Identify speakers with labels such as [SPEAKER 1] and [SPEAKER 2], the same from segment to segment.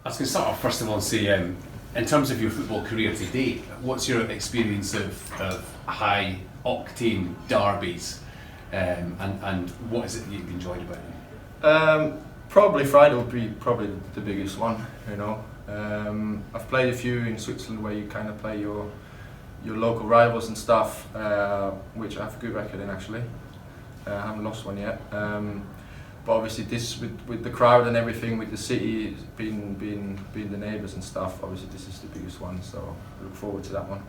[SPEAKER 1] I was going to start off first of all and say, in terms of your football career to date, what's your experience of high octane derbies, and what is it that you've enjoyed about them?
[SPEAKER 2] Probably Friday would be probably the biggest one. You know, I've played a few in Switzerland where you kind of play your local rivals and stuff, which I have a good record in actually. I haven't lost one yet. But obviously this with the crowd and everything, with the city being the neighbours and stuff, obviously this is the biggest one, so I look forward to that one.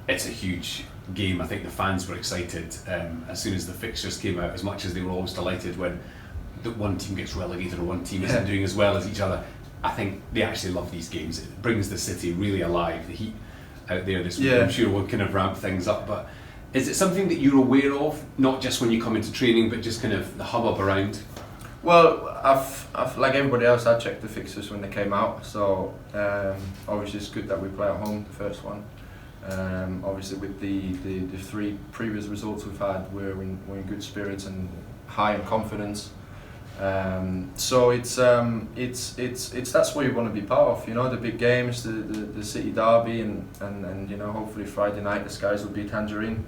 [SPEAKER 1] It's a huge game. I think the fans were excited as soon as the fixtures came out, as much as they were always delighted when one team gets relegated or one team isn't doing as well as each other. I think they actually love these games. It brings the city really alive. The heat out there this week, I'm sure will kind of ramp things up, but is it something that you're aware of, not just when you come into training, but just kind of the hubbub around?
[SPEAKER 2] Well, I've like everybody else, I checked the fixtures when they came out, so obviously it's good that we play at home, the first one. Obviously with the three previous results we've had, we're in good spirits and high in confidence. So it's that's what you want to be part of, you know, the big games, the city derby, and you know, hopefully Friday night the skies will be tangerine.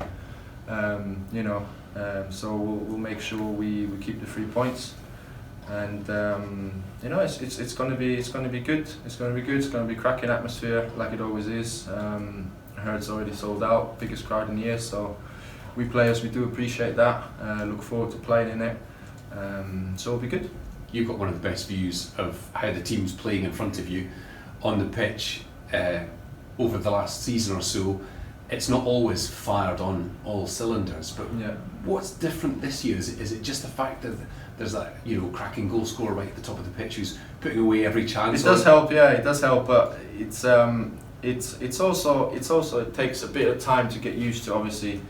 [SPEAKER 2] You know, so we'll make sure we keep the 3 points, and you know, it's going to be good. It's going to be good. It's going to be cracking atmosphere like it always is. I heard it's already sold out, biggest crowd in the year. So we players, we do appreciate that. Look forward to playing in it. So it'll be good.
[SPEAKER 1] You've got one of the best views of how the team's playing in front of you on the pitch over the last season or so. It's not always fired on all cylinders, but what's different this year? Is it just the fact that there's that, you know, cracking goal scorer right at the top of the pitch who's putting away every chance?
[SPEAKER 2] It does help, yeah, it does help, but it's also it takes a bit of time to get used to. Obviously,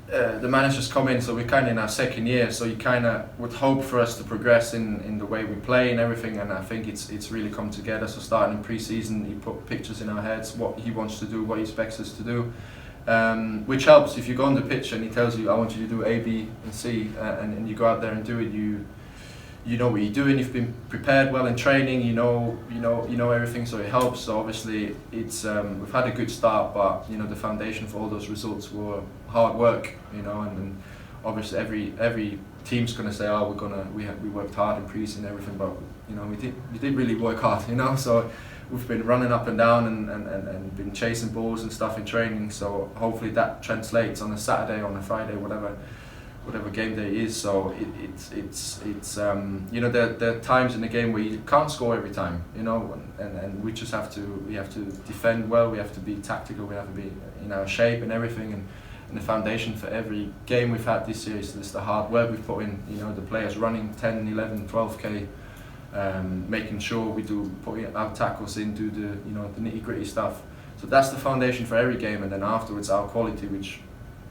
[SPEAKER 2] the managers come in, so we're kind of in our second year, so you kind of would hope for us to progress in the way we play and everything, and I think it's really come together. So starting in pre-season, he put pictures in our heads, what he wants to do, what he expects us to do, which helps. If you go on the pitch and he tells you, I want you to do A, B and C, and you go out there and do it, you know what you're doing, you've been prepared well in training, you know everything, so it helps. So obviously it's we've had a good start, but you know, the foundation for all those results were hard work, you know, and then obviously every team's going to say, oh, we worked hard in pre-season and everything, but you know, we did really work hard, you know. So we've been running up and down and been chasing balls and stuff in training, so hopefully that translates on a Saturday, on a Friday, whatever game day is. So it's you know, there are times in the game where you can't score every time, you know, and we have to defend well, we have to be tactical, we have to be in our shape and everything, and the foundation for every game we've had this year is the hard work we've put in, you know, the players running 10, 11, 12k, making sure we do put our tackles in, do the, you know, the nitty gritty stuff. So that's the foundation for every game, and then afterwards our quality, which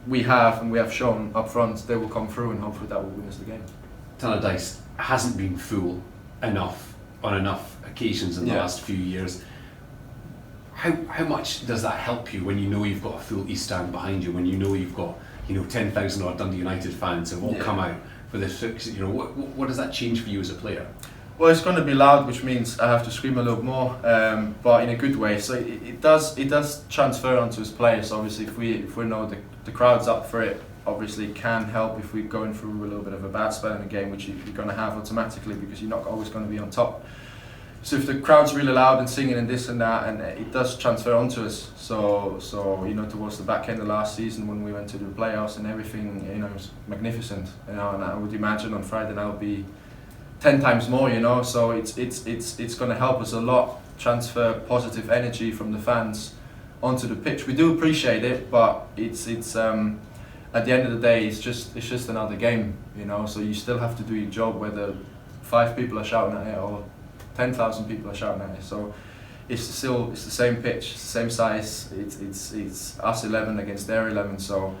[SPEAKER 2] we have shown up front, they will come through, and hopefully that will win us the game.
[SPEAKER 1] Tannadice hasn't been full enough on enough occasions in the last few years. How much does that help you when you know you've got a full East Stand behind you, when you know you've got, you know, 10,000 odd Dundee United fans have all come out for this fix? You know, what does that change for you as a player?
[SPEAKER 2] Well, it's going to be loud, which means I have to scream a little more, but in a good way. So it does transfer onto his players. Obviously, if we know the crowd's up for it, obviously it can help if we're going through a little bit of a bad spell in the game, which you're going to have automatically because you're not always going to be on top. So if the crowd's really loud and singing and this and that, and it does transfer onto us. So you know, towards the back end of last season when we went to the playoffs and everything, you know, it was magnificent. You know, and I would imagine on Friday night will be 10 times more, you know. So it's going to help us a lot, transfer positive energy from the fans onto the pitch. We do appreciate it, but it's at the end of the day, it's just another game, you know. So you still have to do your job, whether 5 people are shouting at it or 10,000 people are shouting at it. So it's the same pitch, it's the same size. It's us 11 against their 11. So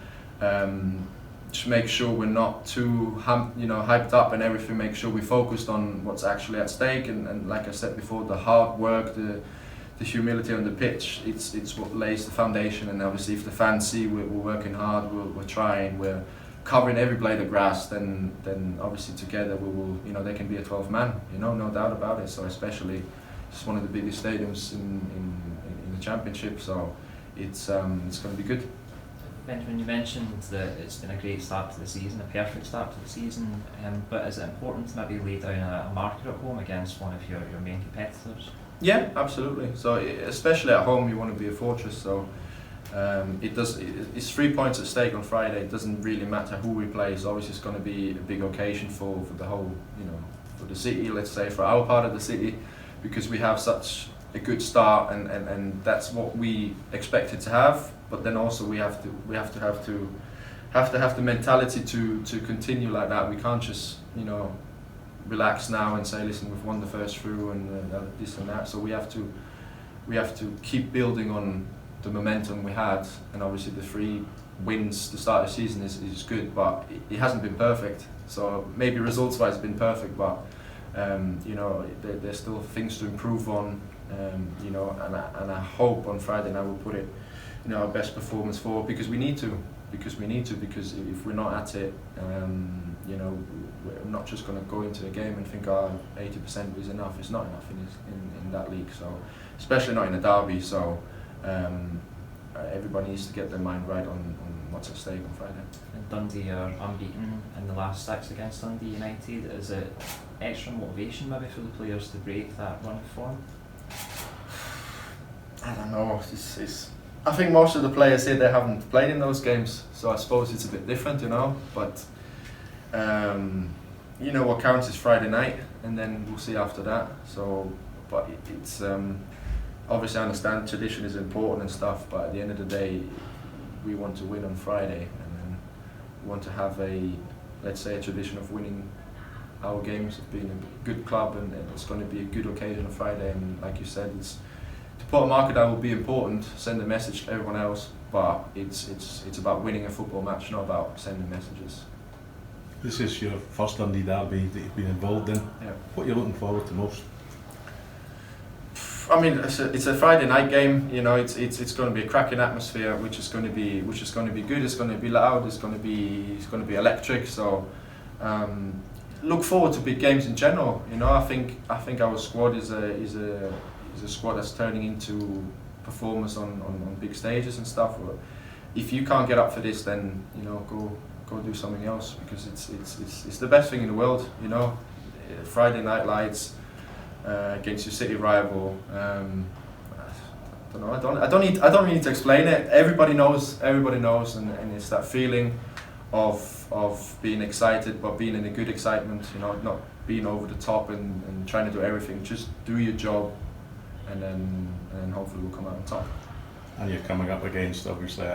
[SPEAKER 2] just make sure we're not too hyped up and everything. Make sure we're focused on what's actually at stake, and like I said before, the hard work, the humility on the pitch, it's what lays the foundation. And obviously if the fans see we're working hard, we're trying, we're covering every blade of grass, then obviously together we will, you know, they can be a 12 man, you know, no doubt about it. So especially it's one of the biggest stadiums in the championship, so it's going to be good.
[SPEAKER 3] Benjamin, you mentioned that it's been a great start to the season, a perfect start to the season, but is it important to maybe lay down a marker at home against one of your main competitors?
[SPEAKER 2] Yeah, absolutely. So especially at home, you want to be a fortress. So it's 3 points at stake on Friday. It doesn't really matter who we play. So obviously it's going to be a big occasion for the whole, for the city. Let's say for our part of the city, because we have such a good start, and that's what we expected to have. But then also we have to have the mentality to continue like that. We can't just relax now and say, listen, we've won the first through and this and that. So we have to keep building on the momentum we had, and obviously the 3 wins to start the season is good, but it hasn't been perfect. So maybe results-wise it's been perfect, but there's still things to improve on. And I hope on Friday night we'll put it, our best performance forward, because we need to. Because if we're not at it, we're not just going to go into a game and think, 80% is enough. It's not enough in that league, so especially not in a derby. So everybody needs to get their mind right on what's at stake on Friday.
[SPEAKER 3] And Dundee are unbeaten in the last 6 against Dundee United. Is it extra motivation maybe for the players to break that run of form?
[SPEAKER 2] I don't know. I think most of the players here, they haven't played in those games, so I suppose it's a bit different, But what counts is Friday night, and then we'll see after that. So, but it's obviously I understand tradition is important and stuff, but at the end of the day, we want to win on Friday, and then we want to have a tradition of winning our games, of being a good club, and it's going to be a good occasion on Friday. And like you said, to put a marker down will be important, send a message to everyone else, but it's about winning a football match, not about sending messages.
[SPEAKER 4] This is your first Dundee Derby that you've been involved in.
[SPEAKER 2] Yeah.
[SPEAKER 4] What are you looking forward to most?
[SPEAKER 2] I mean, it's a Friday night game. It's going to be a cracking atmosphere, which is going to be good. It's going to be loud. It's going to be electric. So look forward to big games in general. I think our squad is a squad that's turning into performers on big stages and stuff. If you can't get up for this, then go do something else, because it's the best thing in the world. Friday night lights against your city rival. I don't know. I don't need to explain it. Everybody knows, and it's that feeling of being excited, but being in a good excitement. Not being over the top and trying to do everything. Just do your job. And then hopefully we'll come out on top.
[SPEAKER 4] And you're coming up against, obviously,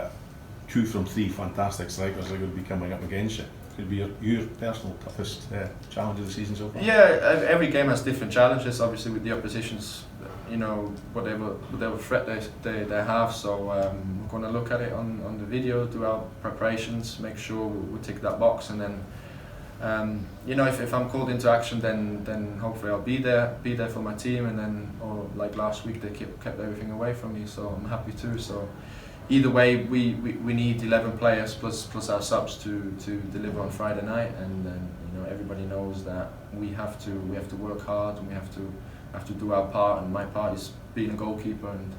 [SPEAKER 4] 2 from 3 fantastic strikers are going to be coming up against you. Could be your personal toughest challenge of the season so far?
[SPEAKER 2] Yeah, every game has different challenges, obviously, with the oppositions, whatever threat they have. So we're going to look at it on the video, do our preparations, make sure we tick that box, and then if I'm called into action, then hopefully I'll be there for my team, and then, or like last week, they kept everything away from me, so I'm happy too. So either way, we need 11 players plus our subs to deliver on Friday night, and then everybody knows that we have to work hard, and we have to do our part, and my part is being a goalkeeper and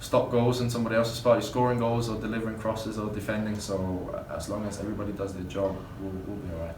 [SPEAKER 2] stop goals, and somebody else's part is scoring goals or delivering crosses or defending. So as long as everybody does their job, we'll be alright.